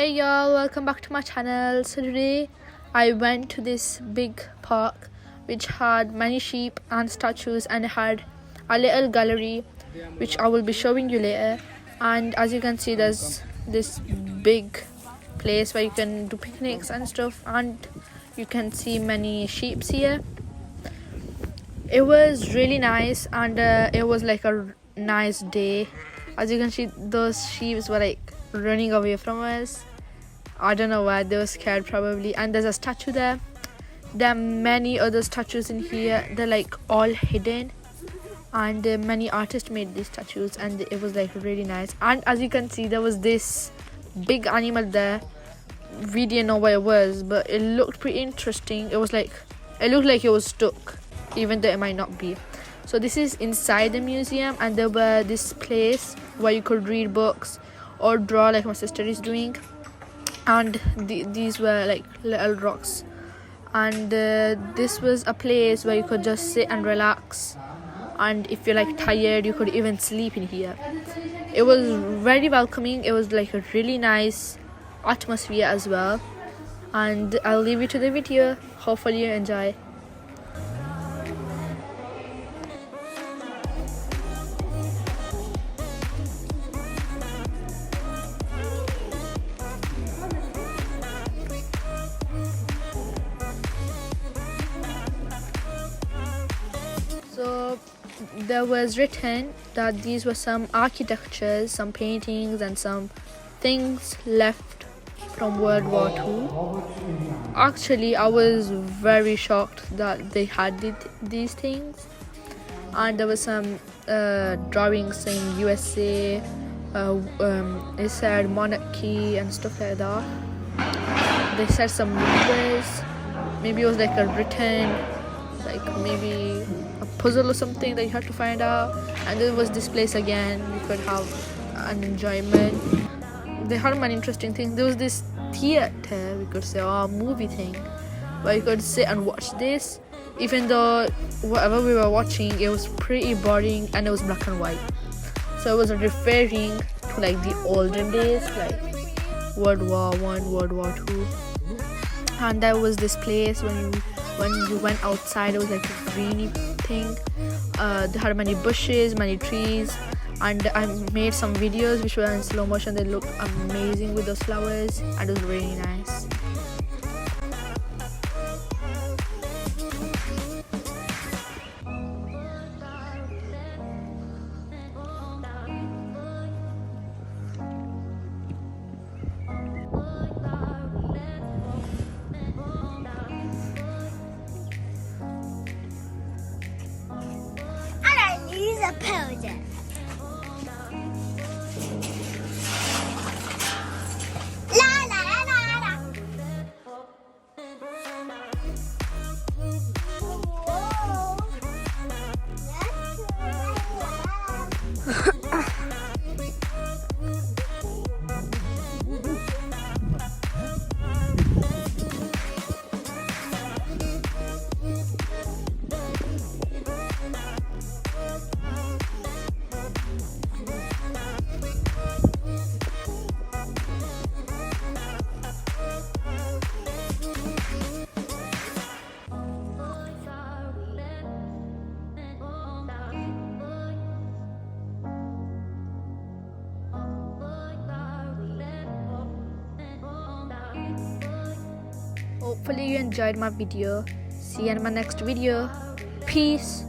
Hey y'all, welcome back to my channel. So today I went to this big park which had many sheep and statues, and it had a little gallery which I will be showing you later. And as you can see, there's this big place where you can do picnics and stuff, and you can see many sheep here. It was really nice, and it was like a nice day. As you can see, those sheep were like running away from us. I don't know why, they were scared probably. And there's a statue there. There are many other statues in here. They're like all hidden, and many artists made these statues, and it was like really nice. And as you can see, there was this big animal there. We didn't know what it was, but it looked pretty interesting. It looked like it was stuck, even though it might not be. So this is inside the museum, and there were this place where you could read books or draw like my sister is doing. And these were like little rocks, and this was a place where you could just sit and relax, and if you're like tired, you could even sleep in here. It was very welcoming. It was like a really nice atmosphere as well. And I'll leave you to the video. Hopefully you enjoy. So there was written that these were some architectures, some paintings, and some things left from World War II. Actually, I was very shocked that they had these things. And there was some drawings saying USA, it said monarchy and stuff like that. They said some numbers. Maybe it was like a written, like maybe a puzzle or something that you had to find out. And there was this place again, you could have an enjoyment. They had many interesting things. There was this theater, we could say, or a movie thing, where you could sit and watch this, even though whatever we were watching, it was pretty boring and it was black and white. So it was referring to like the olden days, like World War I, World War II. And there was this place when you went outside, it was like a greeny thing. They had many bushes, many trees, and I made some videos which were in slow motion. They looked amazing with those flowers, and it was really nice. A powder. La la la la la. Hopefully you enjoyed my video. See you in my next video. Peace.